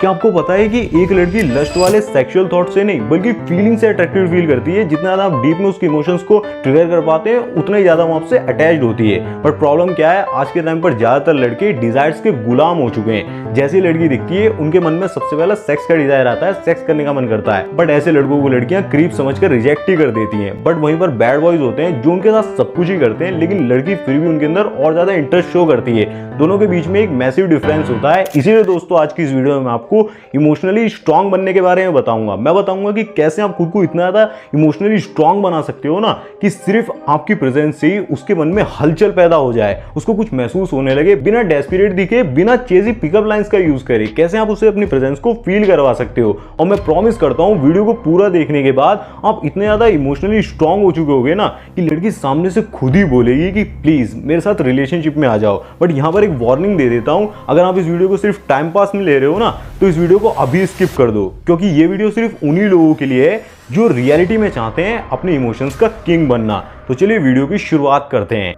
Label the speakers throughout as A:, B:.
A: क्या आपको पता है कि एक लड़की लस्ट वाले सेक्सुअल थॉट से नहीं बल्कि फीलिंग से अट्रैक्टिव फील करती है। जितना ज्यादा आप डीप में उसके इमोशंस को ट्रिगर कर पाते हैं उतना ही ज्यादा वो आपसे अटैच्ड होती है। बट प्रॉब्लम क्या है, आज के टाइम पर ज्यादातर लड़के डिजायर्स के गुलाम हो चुके हैं। जैसी लड़की दिखती है उनके मन में सबसे पहला सेक्स का डिजायर आता है, सेक्स करने का मन करता है। बट ऐसे लड़कों को लड़कियां क्रीप समझकर रिजेक्ट ही कर देती हैं। बट वहीं पर बैड बॉयज होते हैं जो उनके साथ सब कुछ ही करते हैं, लेकिन लड़की फिर भी उनके अंदर और ज्यादा इंटरेस्ट शो करती है। दोनों के बीच में एक मैसिव डिफरेंस होता है। इसीलिए दोस्तों आज की इस वीडियो में मैं आपको इमोशनली स्ट्रांग बनने के बारे में बताऊंगा। मैं बताऊंगा कि कैसे आप खुद को इतना ज्यादा इमोशनली स्ट्रांग बना सकते हो ना कि सिर्फ आपकी प्रेजेंस से ही उसके मन में हलचल पैदा हो जाए, उसको कुछ महसूस होने लगे, बिना डेस्परेट दिखे, बिना चेजी पिकअप लाइंस का यूज करे। कैसे आप उसे अपनी प्रेजेंस को फील करवा सकते हो। और मैं प्रॉमिस करता हूं वीडियो को पूरा देखने के बाद आप इतने ज्यादा इमोशनली स्ट्रांग हो चुके होगे ना कि लड़की सामने से खुद ही बोलेगी कि प्लीज मेरे साथ रिलेशनशिप में आ जाओ। बट यहां पर एक वार्निंग दे देता हूं, अगर आप इस वीडियो को सिर्फ टाइम पास में ले रहे हो ना तो इस वीडियो को अभी स्किप कर दो, क्योंकि ये वीडियो सिर्फ उन्हीं लोगों के लिए है जो रियलिटी में चाहते हैं अपने इमोशंस का किंग बनना। तो चलिए वीडियो की शुरुआत करते हैं।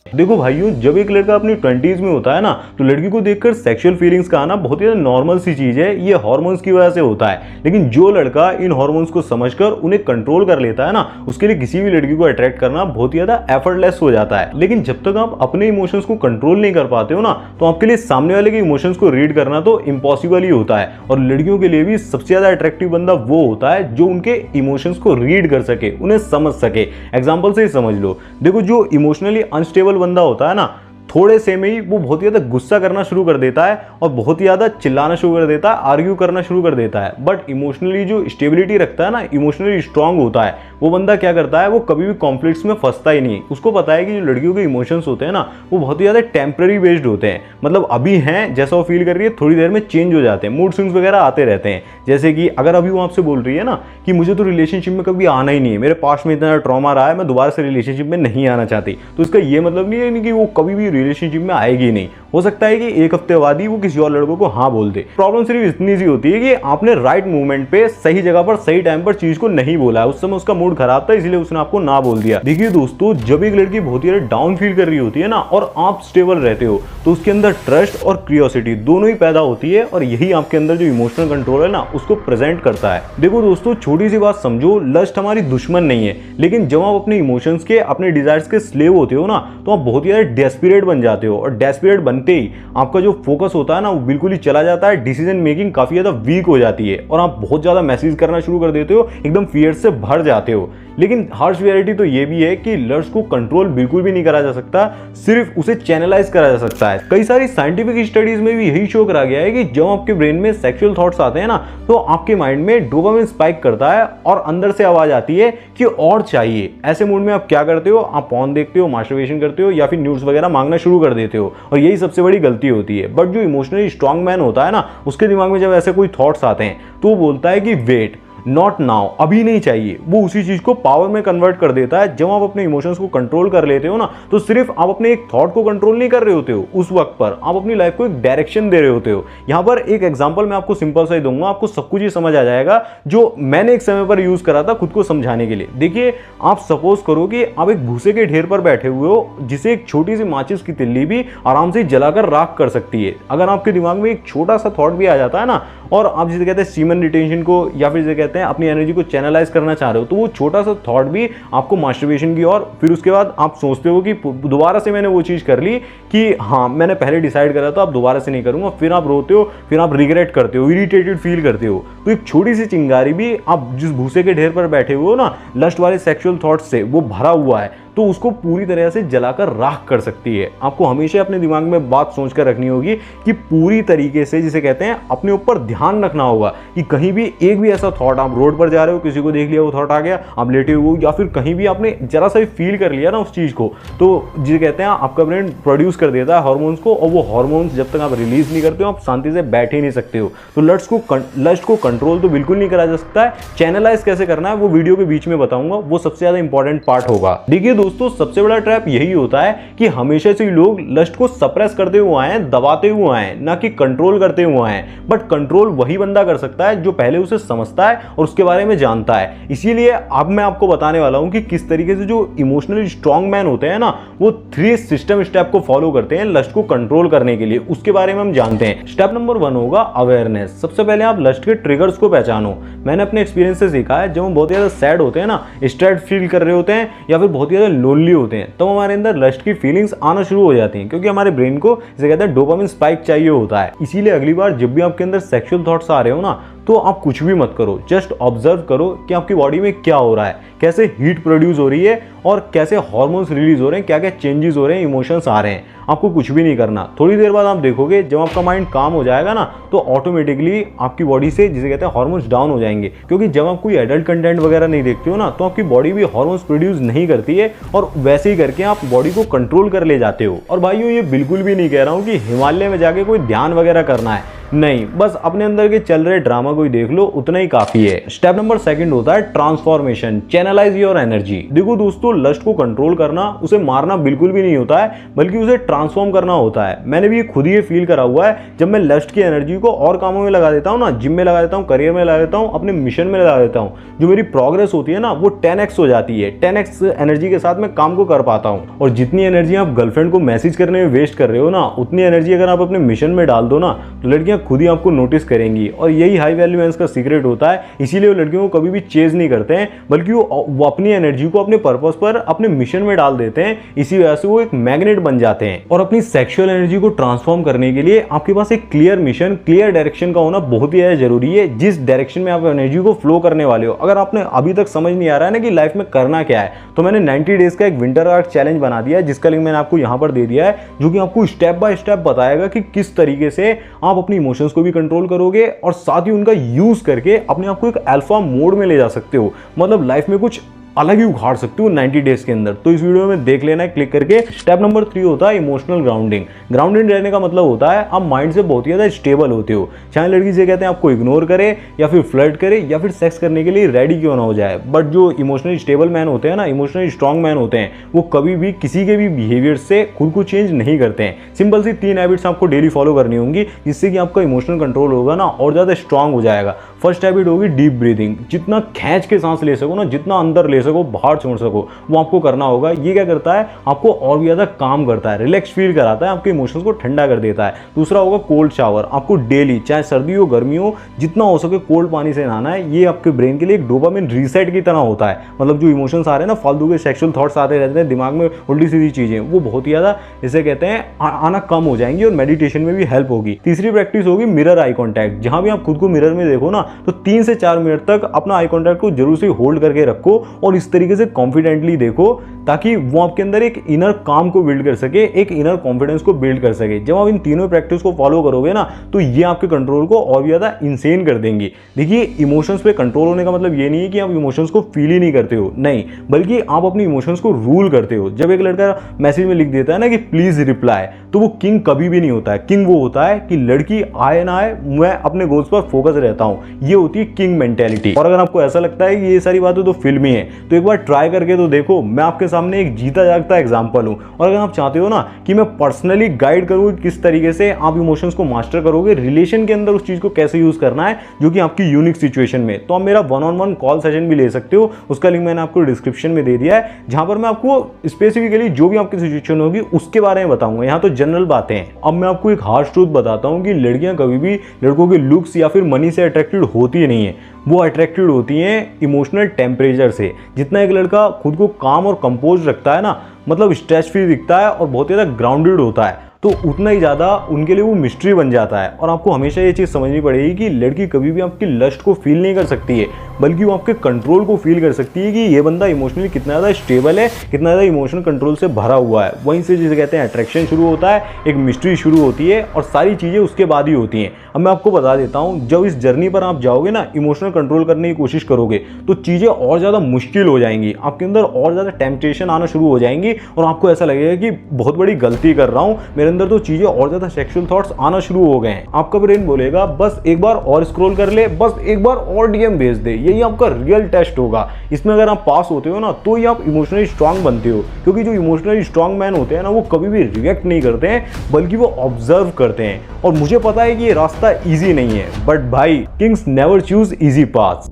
A: देखो भाइयों, जब एक लड़का अपनी 20s में होता है ना तो लड़की को देखकर सेक्सुअल फीलिंग्स का आना बहुत ही नॉर्मल सी चीज है। ये हार्मोन्स की वजह से होता है। लेकिन जो लड़का इन हार्मोन्स को समझकर उन्हें कंट्रोल कर लेता है ना, उसके लिए किसी भी लड़की को अट्रैक्ट करना बहुत ही ज्यादा एफर्टलेस हो जाता है। लेकिन जब तक आप अपने इमोशंस को कंट्रोल नहीं कर पाते हो ना तो आपके लिए सामने वाले के इमोशंस को रीड करना तो इम्पॉसिबल ही होता है। और लड़कियों के लिए भी सबसे ज्यादा अट्रैक्टिव बंदा वो होता है जो उनके इमोशंस को रीड कर सके, उन्हें समझ सके। एग्जाम्पल से ही समझ लो, देखो जो इमोशनली अनस्टेबल बंदा होता है ना, थोड़े से में ही वो बहुत ही ज्यादा गुस्सा करना शुरू कर देता है और बहुत ही ज्यादा चिल्लाना शुरू कर देता है, आर्ग्यू करना शुरू कर देता है। बट इमोशनली जो स्टेबिलिटी रखता है ना, इमोशनली स्ट्रांग होता है, वो बंदा क्या करता है, वो कभी भी कॉन्फ्लिक्ट्स में फंसता ही नहीं। उसको पता है कि जो लड़कियों के इमोशंस होते हैं ना वो बहुत ही ज्यादा टेम्पररी बेस्ड होते हैं। मतलब अभी हैं जैसा वो फील कर रही है, थोड़ी देर में चेंज हो जाते हैं, मूड स्विंग्स वगैरह आते रहते हैं। जैसे कि अगर अभी वो आपसे बोल रही है ना कि मुझे तो रिलेशनशिप में कभी आना ही नहीं है, मेरे पास में इतना ट्रॉमा रहा है, मैं दोबारा से रिलेशनशिप में नहीं आना चाहती, तो इसका ये मतलब नहीं है कि वो कभी भी रिलेशनशिप में आएगी नहीं। हो सकता है कि एक हफ्ते बाद ही वो किसी और लड़कों को हाँ बोल दे। प्रॉब्लम सिर्फ इतनी सी होती है कि आपने राइट मूवमेंट पे, सही जगह पर, सही टाइम पर चीज को नहीं बोला है। उस समय उसका मूड खराब था इसलिए उसने आपको ना बोल दिया। देखिए दोस्तों, जब एक लड़की बहुत ही डाउन फील कर रही होती है ना और आप स्टेबल रहते हो तो उसके अंदर ट्रस्ट और क्यूरियोसिटी दोनों ही पैदा होती है और यही आपके अंदर जो इमोशनल कंट्रोल है ना उसको प्रेजेंट करता है। देखो दोस्तों, छोटी सी बात समझो, लस्ट हमारी दुश्मन नहीं है, लेकिन जब आप अपने इमोशंस के, अपने डिजायर्स के स्लेव होते हो ना तो आप बहुत ही ज्यादा डेस्परेट बन जाते हो। और डेस्परेट बनते ही आपका जो फोकस होता है ना वो बिल्कुल ही चला जाता है, डिसीजन मेकिंग काफी ज्यादा वीक हो जाती है और आप बहुत ज्यादा मैसेज करना शुरू कर देते हो, एकदम फियर से भर जाते हो। लेकिन हार्श रियलिटी तो ये भी है कि लस्ट को कंट्रोल बिल्कुल भी नहीं करा जा सकता, सिर्फ उसे चैनलाइज करा जा सकता है। कई सारी साइंटिफिक स्टडीज में भी यही शो करा गया है कि जब आपके ब्रेन में सेक्सुअल थॉट्स आते हैं ना तो आपके माइंड में डोपामिन स्पाइक करता है और अंदर से आवाज आती है कि और चाहिए। ऐसे मूड में आप क्या करते हो, आप पॉर्न देखते हो, मास्टरबेशन करते हो या फिर न्यूड्स वगैरह मांगना शुरू कर देते हो। और यही सबसे बड़ी गलती होती है। बट जो इमोशनली स्ट्रांग मैन होता है ना उसके दिमाग में जब ऐसे कोई थॉट्स आते हैं तो वो बोलता है कि वेट, नॉट नाउ, अभी नहीं चाहिए। वो उसी चीज को पावर में कन्वर्ट कर देता है। जब आप अपने इमोशंस को कंट्रोल कर लेते हो ना तो सिर्फ आप अपने एक थॉट को कंट्रोल नहीं कर रहे होते हो, उस वक्त पर आप अपनी लाइफ को एक डायरेक्शन दे रहे होते हो। यहां पर एक एग्जांपल मैं आपको सिंपल सा ही दूंगा, आपको सब कुछ ही समझ आ जाएगा, जो मैंने एक समय पर यूज करा था खुद को समझाने के लिए। देखिए, आप सपोज करो कि आप एक भूसे के ढेर पर बैठे हुए हो जिसे एक छोटी सी माचिस की तिल्ली भी आराम से जलाकर राख कर सकती है। अगर आपके दिमाग में एक छोटा सा थॉट भी आ जाता है ना और आप जिसे कहते हैं सीमन रिटेंशन को या फिर जिसे कहते हैं अपनी एनर्जी को चैनलाइज करना चाह रहे हो, तो वो छोटा सा थॉट भी आपको मास्टरबेशन की और फिर उसके बाद आप सोचते हो कि दोबारा से मैंने वो चीज कर ली कि हाँ मैंने पहले डिसाइड करा था अब दोबारा से नहीं करूंगा, फिर आप रोते हो, फिर आप रिग्रेट करते हो, इरिटेटेड फील करते हो। तो एक छोटी सी चिंगारी भी आप जिस भूसे के ढेर पर बैठे हुए हो ना लस्ट वाले सेक्सुअल थॉट्स से वो भरा हुआ है तो उसको पूरी तरह से जलाकर राख कर सकती है। आपको हमेशा अपने दिमाग में बात सोचकर रखनी होगी कि पूरी तरीके से, जिसे कहते हैं, अपने ऊपर ध्यान रखना होगा कि कहीं भी एक भी ऐसा थॉट, आप रोड पर जा रहे हो, किसी को देख लिया, वो थॉट आ गया, आप लेटे हुए हो या फिर कहीं भी आपने जरा सा भी फील कर लिया ना उस चीज को, तो जिसे कहते हैं आपका ब्रेन प्रोड्यूस कर देता है हार्मोन्स को और वो हार्मोन्स जब तक आप रिलीज नहीं करते हो आप शांति से बैठ ही नहीं सकते हो। तो लस्ट को कंट्रोल तो बिल्कुल नहीं करा जा सकता है। चैनलाइज कैसे करना है वो वीडियो के बीच में बताऊंगा, वो सबसे ज्यादा इंपॉर्टेंट पार्ट होगा। देखिए दोस्तों सबसे बड़ा ट्रैप यही होता है कि हमेशा से लोग लस्ट को सप्रेस करते हुए आए हैं, दबाते हुए आए हैं, ना कि कंट्रोल करते हुए आए हैं। बट कंट्रोल वही बंदा कर सकता है जो पहले उसे समझता है और उसके बारे में जानता है। इसीलिए अब मैं आपको बताने वाला हूं कि किस तरीके से जो इमोशनली स्ट्रांग मैन होते हैं ना, वो 3 सिस्टम स्टेप को फॉलो करते हैं लस्ट को कंट्रोल करने के लिए। उसके बारे में हम जानते हैं। स्टेप नंबर 1 होगा अवेयरनेस। सबसे पहले आप लस्ट के ट्रिगर्स को पहचानो। मैंने अपने एक्सपीरियंस से सीखा है, जब हम बहुत ज्यादा सैड होते हैं ना, स्ट्रेस फील कर रहे होते हैं या फिर बहुत ज्यादा लोनली होते हैं, तो हमारे अंदर लस्ट की फीलिंग्स आना शुरू हो जाती हैं, क्योंकि हमारे ब्रेन को जिसे कहते हैं डोपामिन स्पाइक चाहिए होता है। इसीलिए अगली बार जब भी आपके अंदर सेक्सुअल थॉट्स आ रहे हो ना, तो आप कुछ भी मत करो, जस्ट ऑब्जर्व करो कि आपकी बॉडी में क्या हो रहा है, कैसे हीट प्रोड्यूस हो रही है और कैसे हार्मोन्स रिलीज हो रहे हैं, क्या क्या चेंजेस हो रहे हैं, इमोशंस आ रहे हैं। आपको कुछ भी नहीं करना। थोड़ी देर बाद आप देखोगे जब आपका माइंड काम हो जाएगा ना, तो ऑटोमेटिकली आपकी बॉडी से जिसे कहते हैं हार्मोन्स डाउन हो जाएंगे, क्योंकि जब आप कोई एडल्ट कंटेंट वगैरह नहीं देखते हो ना, तो आपकी बॉडी भी हार्मोन्स प्रोड्यूस नहीं करती है और वैसे ही करके आप बॉडी को कंट्रोल कर ले जाते हो। और भाइयों, ये बिल्कुल भी नहीं कह रहा हूँ कि हिमालय में जाके कोई ध्यान वगैरह करना है, नहीं, बस अपने अंदर के चल रहे ड्रामा को ही देख लो, उतना ही काफी है। स्टेप नंबर 2 होता है ट्रांसफॉर्मेशन, चैनलाइज योर एनर्जी। देखो दोस्तों, लस्ट को कंट्रोल करना, उसे मारना बिल्कुल भी नहीं होता है, बल्कि उसे ट्रांसफॉर्म करना होता है। मैंने भी खुद ही फील करा हुआ है। जब मैं लस्ट की एनर्जी को और कामों में लगा देता हूँ ना, जिम में लगा देता हूँ, करियर में लगा देता हूँ, अपने मिशन में लगा देता हूँ, जो मेरी प्रोग्रेस होती है ना, वो 10x हो जाती है। 10x एनर्जी के साथ मैं काम को कर पाता हूँ। और जितनी एनर्जी आप गर्लफ्रेंड को मैसेज करने में वेस्ट कर रहे हो ना, उतनी एनर्जी अगर आप अपने मिशन में डाल दो ना, तो लड़कियां खुद ही आपको नोटिस करेंगी। और यही हाई वैल्यू मैन्स का सीक्रेट होता है। इसीलिए वो लड़कियों को कभी भी चेज नहीं करते हैं, बल्कि वो अपनी एनर्जी को अपने पर्पस पर, अपने मिशन में डाल देते हैं। इसी वजह से वो एक मैग्नेट बन जाते हैं। और अपनी सेक्सुअल एनर्जी को ट्रांसफॉर्म करने के लिए आपके पास एक क्लियर मिशन, क्लियर डायरेक्शन का होना बहुत ही ज्यादा जरूरी है, जिस डायरेक्शन में आप एनर्जी को फ्लो करने वाले हो। अगर आपने अभी तक समझ नहीं आ रहा है ना कि लाइफ में करना क्या है, तो मैंने 90 डेज का एक विंटर आर्ट चैलेंज बना दिया है, जिसका लिंक मैंने आपको यहां पर दे दिया है, जो कि आपको स्टेप बाय स्टेप बताएगा कि किस तरीके से आप अपनी इमोशंस को भी कंट्रोल करोगे और साथ ही उनका यूज करके अपने आप को एक अल्फा मोड में ले जा सकते हो। मतलब लाइफ में कुछ अलग ही उखाड़ सकते हो 90 डेज के अंदर। तो इस वीडियो में देख लेना है क्लिक करके। स्टेप नंबर 3 होता है इमोशनल ग्राउंडिंग। ग्राउंडेड रहने का मतलब होता है आप माइंड से बहुत ही ज्यादा स्टेबल होते हो। चाहे लड़की से कहते हैं आपको इग्नोर करे या फिर फ्लर्ट करे या फिर सेक्स करने के लिए रेडी क्यों ना हो जाए, बट जो इमोशनली स्टेबल मैन होते हैं ना, इमोशनली स्ट्रांग मैन होते हैं, वो कभी भी किसी के भी बिहेवियर से खुद को चेंज नहीं करते हैं। सिंपल सी 3 हैबिट्स आपको डेली फॉलो करनी होंगी, जिससे कि आपका इमोशनल कंट्रोल होगा ना और ज्यादा स्ट्रांग हो जाएगा। फर्स्ट हैबिट होगी डीप ब्रीदिंग। जितना खींच के सांस ले सको ना, जितना अंदर ले सको, बाहर छोड़ सको, वो आपको करना होगा। ये क्या करता है, आपको और भी ज्यादा काम करता है, रिलैक्स फील कराता है, आपके इमोशंस को ठंडा कर देता है। दूसरा होगा कोल्ड शावर। आपको डेली, चाहे सर्दी हो गर्मी हो, जितना हो सके कोल्ड पानी से नहाना है। ये आपके ब्रेन के लिए एक डोपामिन रीसेट की तरह होता है। मतलब जो इमोशंस आ रहे हैं ना, फालतू के सेक्सुअल थॉट्स आते रहते हैं दिमाग में, उल्टी सीधी चीजें, वो बहुत ही ज्यादा इसे कहते हैं आना कम हो जाएंगी और मेडिटेशन में भी हेल्प होगी। तीसरी प्रैक्टिस होगी मिरर आई कॉन्टैक्ट। जहां भी आप खुद को मिरर में देखो ना, तो 3 से 4 मिनट तक अपना आई कॉन्टैक्ट को जरूर से होल्ड करके रखो और इस तरीके से कॉन्फिडेंटली देखो, ताकि वो आपके अंदर एक इनर काम को बिल्ड कर सके, एक इनर कॉन्फिडेंस को बिल्ड कर सके। जब आप इन तीनों प्रैक्टिस को फॉलो करोगे ना, तो ये आपके कंट्रोल को और भी ज्यादा इंसेन कर देंगी। देखिए, इमोशंस पे कंट्रोल होने का मतलब ये नहीं है कि आप इमोशंस को फील ही नहीं करते हो, नहीं, बल्कि आप अपनी इमोशंस को रूल करते हो। जब एक लड़का मैसेज में लिख देता है ना कि प्लीज रिप्लाई, तो वो किंग कभी भी नहीं होता है। किंग वो होता है कि लड़की आए ना आए, मैं अपने गोल्स पर फोकस रहता हूं। ये होती है किंग मेंटेलिटी। और अगर आपको ऐसा लगता है कि ये सारी बातें तो फिल्मी है, तो एक बार ट्राई करके तो देखो। मैं आपके सामने एक जीता जागता एग्जांपल हूं। और अगर आप चाहते हो ना कि मैं पर्सनली गाइड करूं किस तरीके से आप इमोशंस को मास्टर करोगे, रिलेशन के अंदर उस चीज को कैसे यूज करना है जो कि आपकी यूनिक सिचुएशन में, तो आप मेरा 1-on-1 कॉल सेशन भी ले सकते हो। उसका लिंक मैंने आपको डिस्क्रिप्शन में दे दिया है, जहां पर मैं आपको स्पेसिफिकली जो भी आपकी सिचुएशन होगी उसके बारे में बताऊंगा। यहाँ तो जनरल बातें हैं। अब मैं आपको एक हार्श ट्रूथ बताता हूं कि लड़कियां कभी भी लड़कों के लुक्स या फिर मनी से अट्रैक्टेड होती नहीं है, वो अट्रैक्टेड होती हैं इमोशनल टेम्परेचर से। जितना एक लड़का खुद को काम और कंपोज रखता है ना, मतलब स्ट्रेस फ्री दिखता है और बहुत ज़्यादा ग्राउंडेड होता है, तो उतना ही ज़्यादा उनके लिए वो मिस्ट्री बन जाता है। और आपको हमेशा ये चीज़ समझनी पड़ेगी कि लड़की कभी भी आपकी लस्ट को फील नहीं कर सकती है, बल्कि वो आपके कंट्रोल को फील कर सकती है कि ये बंदा इमोशनली कितना ज़्यादा स्टेबल है, कितना ज़्यादा इमोशनल कंट्रोल से भरा हुआ है। वहीं से जिसे कहते हैं अट्रैक्शन शुरू होता है, एक मिस्ट्री शुरू होती है और सारी चीज़ें उसके बाद ही होती हैं। अब मैं आपको बता देता हूँ, जब इस जर्नी पर आप जाओगे ना, इमोशनल कंट्रोल करने की कोशिश करोगे, तो चीज़ें और ज़्यादा मुश्किल हो जाएंगी। आपके अंदर और ज़्यादा टेम्पटेशन आना शुरू हो जाएंगी और आपको ऐसा लगेगा कि बहुत बड़ी गलती कर रहा हूँ, मेरे अंदर तो चीज़ें और ज़्यादा सेक्सुअल थॉट्स आना शुरू हो गए हैं। आपका ब्रेन बोलेगा बस एक बार और स्क्रॉल कर ले, बस एक बार और डीएम भेज दे, यही आपका रियल टेस्ट होगा। इसमें अगर आप पास होते हो ना तो ही आप इमोशनली स्ट्रांग बनते हो, क्योंकि जो इमोशनली स्ट्रांग मैन होते हैं ना वो कभी भी रिएक्ट नहीं करते हैं बल्कि वो ऑब्जर्व करते हैं। और मुझे पता है कि ये रास्ता ईजी नहीं है, बट भाई Kings never choose easy path.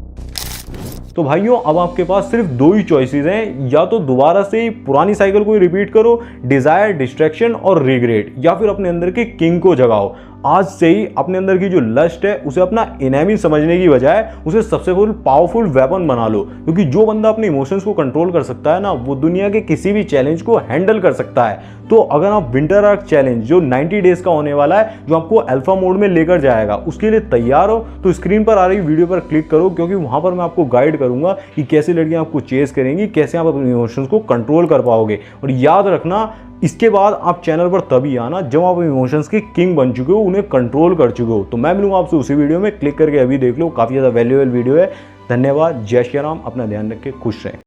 A: तो भाइयों अब आपके पास सिर्फ दो ही चॉइसेस हैं, या तो दोबारा से पुरानी साइकिल को रिपीट करो, डिजायर, डिस्ट्रैक्शन और रिग्रेट, या फिर अपने अंदर के किंग को जगाओ। आज से ही अपने अंदर की जो लस्ट है उसे अपना एनिमी समझने की बजाय उसे सबसे पावरफुल वेपन बना लो, क्योंकि जो बंदा अपने इमोशंस को कंट्रोल कर सकता है ना वो दुनिया के किसी भी चैलेंज को हैंडल कर सकता है। तो अगर आप विंटर आर्क चैलेंज जो 90 डेज का होने वाला है, जो आपको अल्फा मोड में लेकर जाएगा, उसके लिए तैयार हो तो स्क्रीन पर आ रही वीडियो पर क्लिक करो, क्योंकि वहां पर मैं आपको गाइड करूंगा कि कैसे लड़कियां आपको चेस करेंगी, कैसे आप अपने इमोशंस को कंट्रोल कर पाओगे। और याद रखना, इसके बाद आप चैनल पर तभी आना जब आप इमोशंस के किंग बन चुके हो, उन्हें कंट्रोल कर चुके हो। तो मैं मिलूंगा आपसे उसी वीडियो में, क्लिक करके अभी देख लो, काफ़ी ज़्यादा वैल्यूएबल वीडियो है। धन्यवाद, जय श्री राम, अपना ध्यान रखें, खुश रहें।